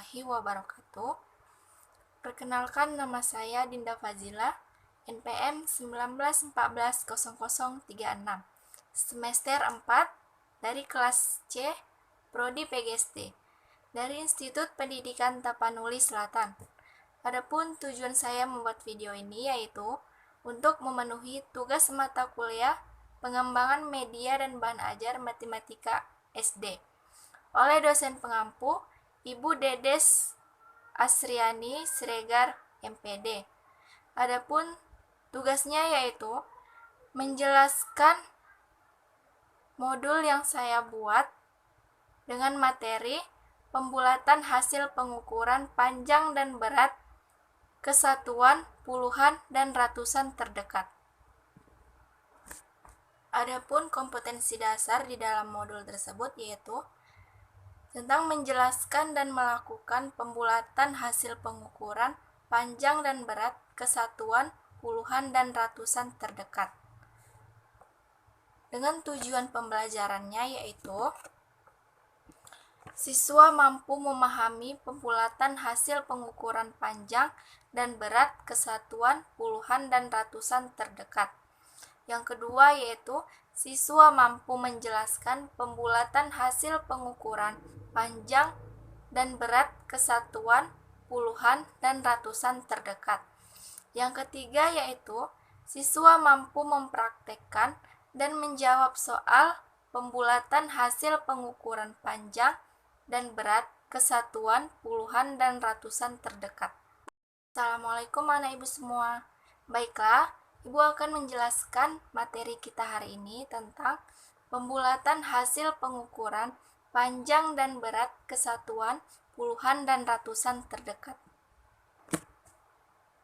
warahmatullahi wabarakatuh. Perkenalkan, nama saya Dinda Fazila, NPM 19140036, semester 4 dari kelas C, Prodi PGSD, dari Institut Pendidikan Tapanuli Selatan. Adapun tujuan saya membuat video ini yaitu untuk memenuhi tugas mata kuliah pengembangan media dan bahan ajar matematika SD oleh dosen pengampu Ibu Dedes Asriani Siregar, MPD. Adapun tugasnya yaitu menjelaskan modul yang saya buat dengan materi pembulatan hasil pengukuran panjang dan berat kesatuan, puluhan, dan ratusan terdekat. Adapun kompetensi dasar di dalam modul tersebut yaitu tentang menjelaskan dan melakukan pembulatan hasil pengukuran panjang dan berat kesatuan, puluhan, dan ratusan terdekat. Dengan tujuan pembelajarannya yaitu siswa mampu memahami pembulatan hasil pengukuran panjang dan berat kesatuan, puluhan, dan ratusan terdekat. Yang kedua yaitu siswa mampu menjelaskan pembulatan hasil pengukuran panjang dan berat kesatuan, puluhan, dan ratusan terdekat. Yang ketiga yaitu siswa mampu mempraktekkan dan menjawab soal pembulatan hasil pengukuran panjang dan berat kesatuan, puluhan, dan ratusan terdekat. Assalamualaikum anak ibu semua. Baiklah, ibu akan menjelaskan materi kita hari ini tentang pembulatan hasil pengukuran panjang dan berat kesatuan, puluhan, dan ratusan terdekat.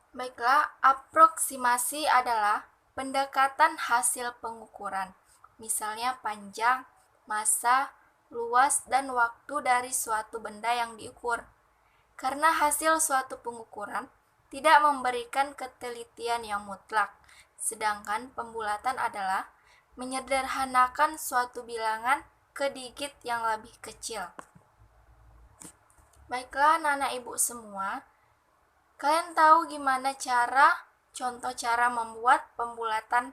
Baiklah, aproksimasi adalah pendekatan hasil pengukuran, misalnya panjang, massa, luas, dan waktu dari suatu benda yang diukur. Karena hasil suatu pengukuran tidak memberikan ketelitian yang mutlak, sedangkan pembulatan adalah menyederhanakan suatu bilangan ke digit yang lebih kecil. Baiklah anak-anak ibu semua, kalian tahu gimana contoh cara membuat pembulatan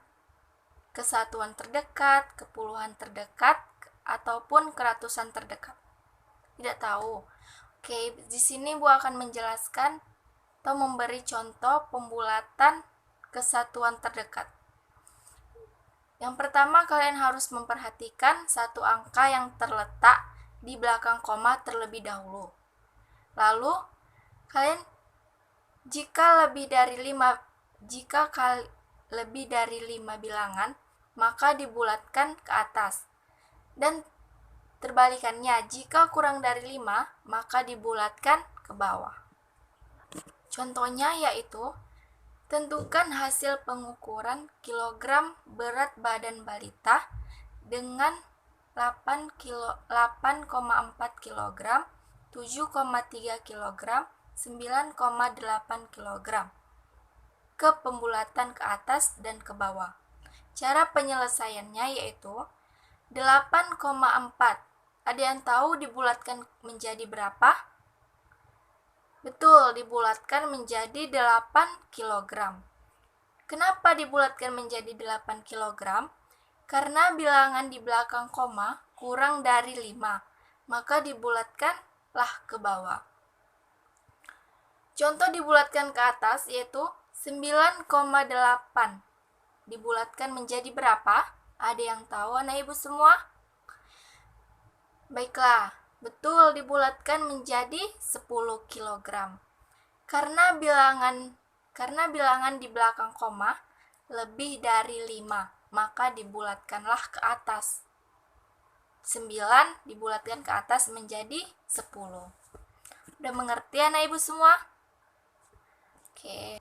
kesatuan terdekat, kepuluhan terdekat, ataupun keratusan terdekat? Tidak tahu? Oke, di sini Bu akan menjelaskan atau memberi contoh pembulatan kesatuan terdekat. Yang pertama, kalian harus memperhatikan satu angka yang terletak di belakang koma terlebih dahulu. Lalu, kalian jika lebih dari 5 bilangan, maka dibulatkan ke atas. Dan terbalikannya, jika kurang dari 5, maka dibulatkan ke bawah. Contohnya yaitu tentukan hasil pengukuran kilogram berat badan balita dengan 8,4 kg, 7,3 kg, 9,8 kg ke pembulatan ke atas dan ke bawah. Cara penyelesaiannya yaitu 8,4. Ada yang tahu dibulatkan menjadi berapa? Betul, dibulatkan menjadi 8 kg. Kenapa dibulatkan menjadi 8 kg? Karena bilangan di belakang koma kurang dari 5, maka dibulatkanlah ke bawah. Contoh dibulatkan ke atas yaitu 9,8. Dibulatkan menjadi berapa? Ada yang tahu anak ibu semua? Baiklah, betul, dibulatkan menjadi 10 kg. Karena bilangan di belakang koma lebih dari 5, maka dibulatkanlah ke atas. 9 dibulatkan ke atas menjadi 10. Udah mengerti anak ibu semua? Oke.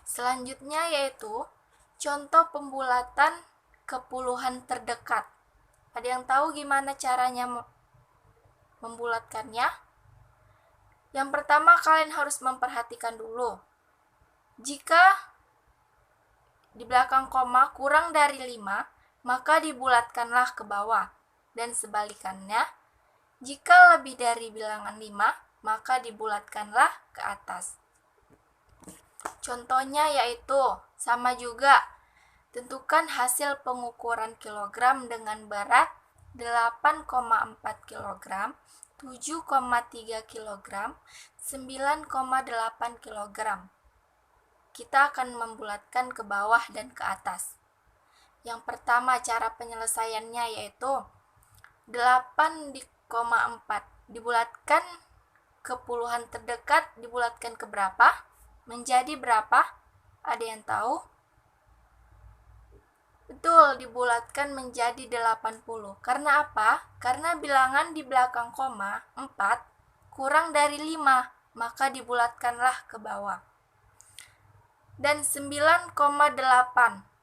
Selanjutnya yaitu contoh pembulatan kepuluhan terdekat. Ada yang tahu gimana caranya membulatkannya? Yang pertama, kalian harus memperhatikan dulu. Jika di belakang koma kurang dari 5, maka dibulatkanlah ke bawah. Dan sebalikannya, jika lebih dari bilangan 5, maka dibulatkanlah ke atas. Contohnya yaitu sama juga, tentukan hasil pengukuran kilogram dengan berat 8,4 kg, 7,3 kg, 9,8 kg. Kita akan membulatkan ke bawah dan ke atas. Yang pertama, cara penyelesaiannya yaitu 8,4 dibulatkan ke puluhan terdekat, dibulatkan ke berapa? Menjadi berapa? Ada yang tahu? Betul, dibulatkan menjadi 80. Karena apa? Karena bilangan di belakang koma 4 kurang dari 5, maka dibulatkanlah ke bawah. Dan 9,8,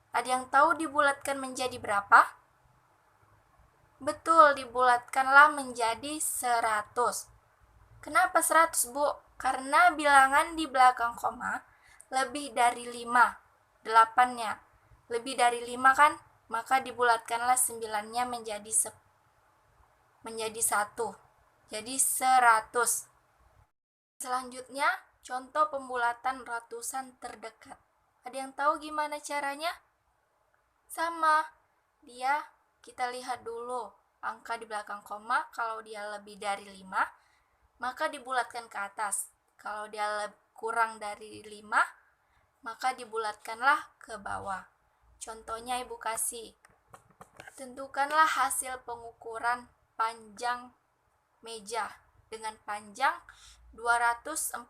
ada yang tahu dibulatkan menjadi berapa? Betul, dibulatkanlah menjadi 100. Kenapa 100, Bu? Karena bilangan di belakang koma lebih dari 5, 8-nya. Lebih dari 5 kan? Maka dibulatkanlah 9-nya menjadi 1. Jadi 100. Selanjutnya, contoh pembulatan ratusan terdekat. Ada yang tahu gimana caranya? Sama, kita lihat dulu angka di belakang koma. Kalau dia lebih dari 5, maka dibulatkan ke atas. Kalau dia kurang dari 5, maka dibulatkanlah ke bawah. Contohnya Ibu kasih. Tentukanlah hasil pengukuran panjang meja dengan panjang 248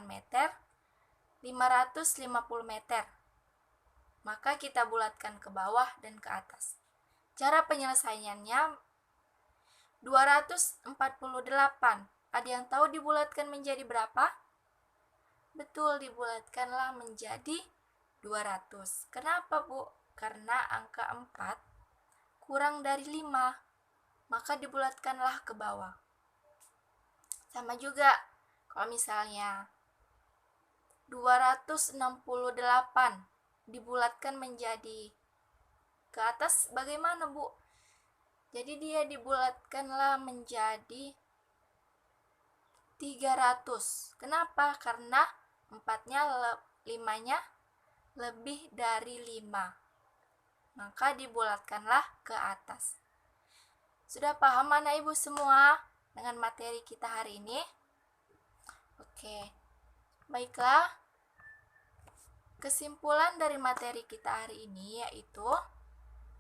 meter, 550 meter. Maka kita bulatkan ke bawah dan ke atas. Cara penyelesaiannya 248. Ada yang tahu dibulatkan menjadi berapa? Betul, dibulatkanlah menjadi 200. Kenapa, Bu? Karena angka 4 kurang dari 5, maka dibulatkanlah ke bawah. Sama juga, kalau misalnya 268 dibulatkan menjadi ke atas, bagaimana, Bu? Jadi dia dibulatkanlah menjadi 300. Kenapa? Karena 5-nya lebih dari 5. Maka dibulatkanlah ke atas. Sudah paham mana Ibu semua dengan materi kita hari ini? Oke. Baiklah. Kesimpulan dari materi kita hari ini yaitu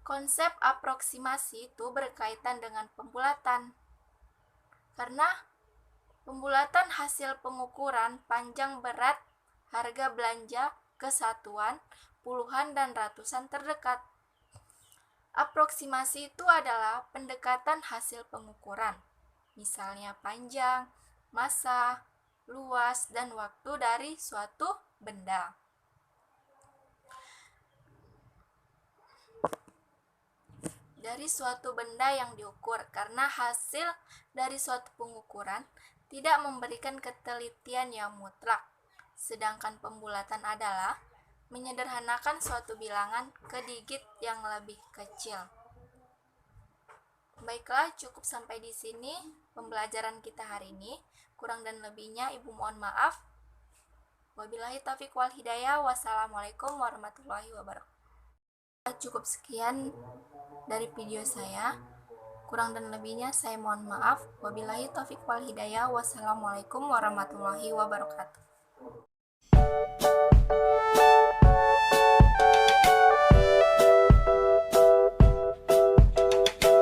konsep aproksimasi itu berkaitan dengan pembulatan. Karena pembulatan hasil pengukuran panjang, berat, harga belanja, kesatuan, puluhan dan ratusan terdekat. Aproksimasi itu adalah pendekatan hasil pengukuran, misalnya panjang, massa, luas, dan waktu dari suatu benda. Dari suatu benda yang diukur, karena hasil dari suatu pengukuran tidak memberikan ketelitian yang mutlak, sedangkan pembulatan adalah menyederhanakan suatu bilangan ke digit yang lebih kecil. Baiklah, cukup sampai di sini pembelajaran kita hari ini. Kurang dan lebihnya Ibu mohon maaf. Wabillahi taufiq wal hidayah. Wassalamualaikum warahmatullahi wabarakatuh. Cukup sekian dari video saya. Kurang dan lebihnya saya mohon maaf. Wabillahi taufiq wal hidayah. Wassalamualaikum warahmatullahi wabarakatuh.